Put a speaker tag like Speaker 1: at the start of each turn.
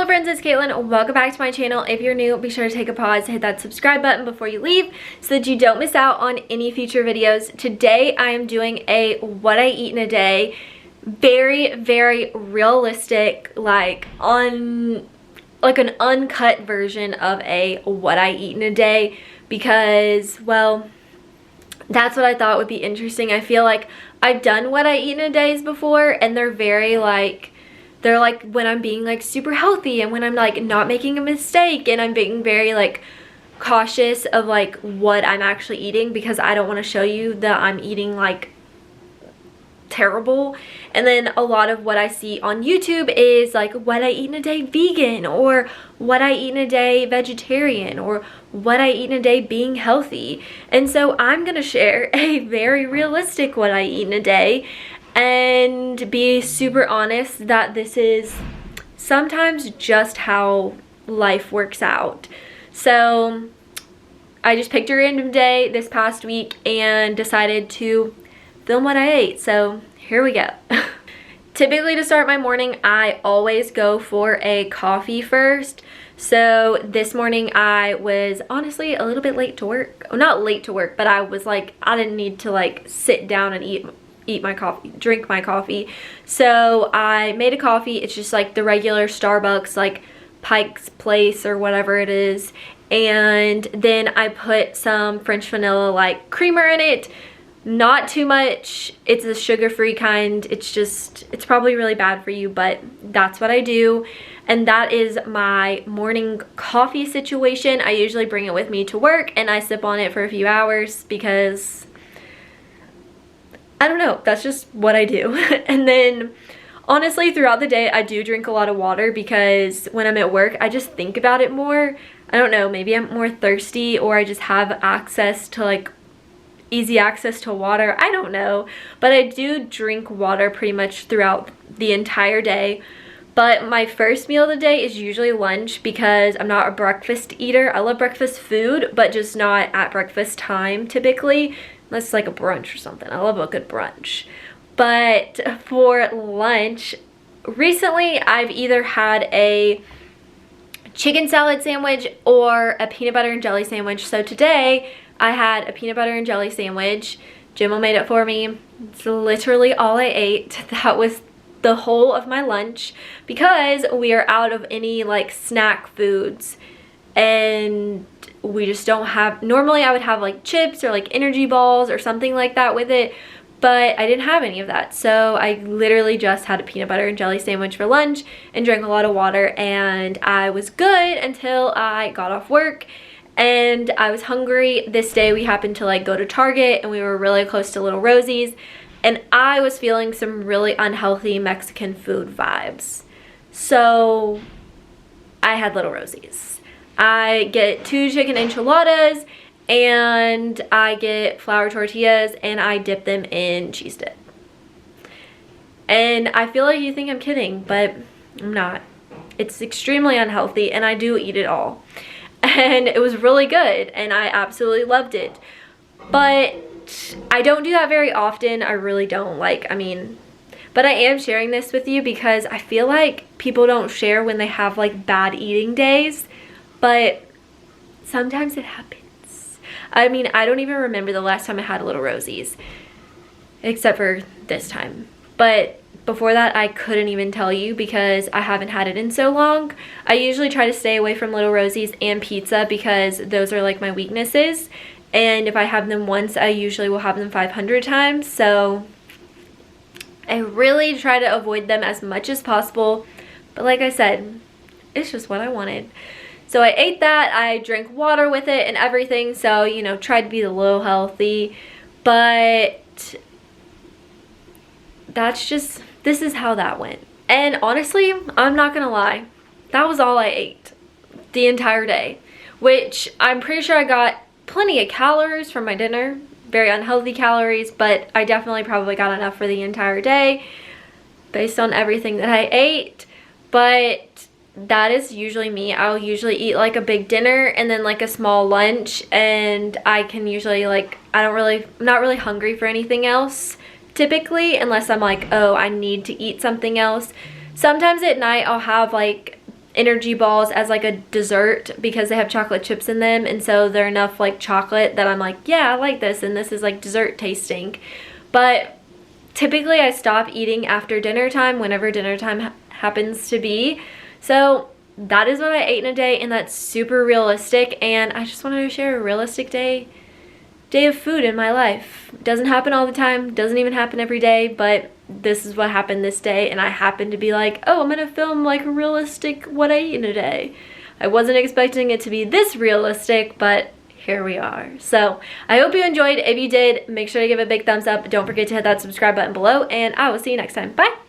Speaker 1: Hello friends, it's Caitlin. Welcome back to my channel. If you're new, be sure to take a pause, hit that subscribe button before you leave so that you don't miss out on any future videos. Today I am doing a what I eat in a day. Very realistic, like an uncut version of a what I eat in a day, because, well, that's what I thought would be interesting. I feel like I've done what I eat in a days before, and they're like when I'm being like super healthy and when I'm like not making a mistake and I'm being very like cautious of like what I'm actually eating, because I don't want to show you that I'm eating like terrible. And then a lot of what I see on YouTube is like what I eat in a day vegan, or what I eat in a day vegetarian, or what I eat in a day being healthy. And so I'm gonna share a very realistic what I eat in a day and be super honest that this is sometimes just how life works out. So I just picked a random day this past week and decided to film what I ate. So here we go. Typically to start my morning, I always go for a coffee first. So this morning I was honestly a little bit late to work. Well, not late to work, but I was like, I didn't need to like sit down and eat my coffee, drink my coffee. So I made a coffee. It's just like the regular Starbucks, like Pike's Place or whatever it is. And then I put some French vanilla like creamer in it. Not too much. It's a sugar-free kind. It's probably really bad for you, but that's what I do. And that is my morning coffee situation. I usually bring it with me to work and I sip on it for a few hours because I don't know, that's just what I do. And then honestly throughout the day I do drink a lot of water, because when I'm at work I just think about it more. I don't know, maybe I'm more thirsty, or I just have access to like easy access to water. I don't know, but I do drink water pretty much throughout the entire day. But my first meal of the day is usually lunch, because I'm not a breakfast eater. I love breakfast food, but just not at breakfast time typically. Unless it's like a brunch or something. I love a good brunch. But for lunch, recently I've either had a chicken salad sandwich or a peanut butter and jelly sandwich. So today I had a peanut butter and jelly sandwich. Jimmo made it for me. It's literally all I ate. That was the whole of my lunch, because we are out of any like snack foods, and we just don't have, normally I would have like chips or like energy balls or something like that with it, but I didn't have any of that. So I literally just had a peanut butter and jelly sandwich for lunch and drank a lot of water, and I was good until I got off work and I was hungry. This day we happened to like go to Target, and we were really close to Little Rosie's, and I was feeling some really unhealthy Mexican food vibes. So I had Little Rosie's. I get 2 chicken enchiladas, and I get flour tortillas, and I dip them in cheese dip. And I feel like you think I'm kidding, but I'm not. It's extremely unhealthy, and I do eat it all. And it was really good, and I absolutely loved it. But I don't do that very often. I really don't. But I am sharing this with you because I feel like people don't share when they have like bad eating days. But sometimes it happens. I mean, I don't even remember the last time I had Little Rosie's, except for this time. But before that, I couldn't even tell you, because I haven't had it in so long. I usually try to stay away from Little Rosie's and pizza, because those are like my weaknesses. And if I have them once, I usually will have them 500 times. So I really try to avoid them as much as possible. But like I said, it's just what I wanted. So I ate that, I drank water with it and everything, so, you know, tried to be a little healthy, but this is how that went. And honestly, I'm not gonna lie, that was all I ate the entire day, which I'm pretty sure I got plenty of calories from my dinner, very unhealthy calories, but I definitely probably got enough for the entire day based on everything that I ate. But that is usually me. I'll usually eat like a big dinner and then like a small lunch, and I can usually like, I'm not really hungry for anything else typically, unless I'm like, oh, I need to eat something else. Sometimes at night I'll have like energy balls as like a dessert because they have chocolate chips in them, and so they're enough like chocolate that I'm like, yeah, I like this, and this is like dessert tasting. But typically I stop eating after dinner time, whenever dinner time happens to be. So that is what I ate in a day, and that's super realistic, and I just wanted to share a realistic day of food in my life. It doesn't happen all the time, doesn't even happen every day, but this is what happened this day, and I happened to be like, oh, I'm gonna film like a realistic what I eat in a day. I wasn't expecting it to be this realistic, but here we are. So I hope you enjoyed. If you did, make sure to give it a big thumbs up. Don't forget to hit that subscribe button below, and I will see you next time. Bye.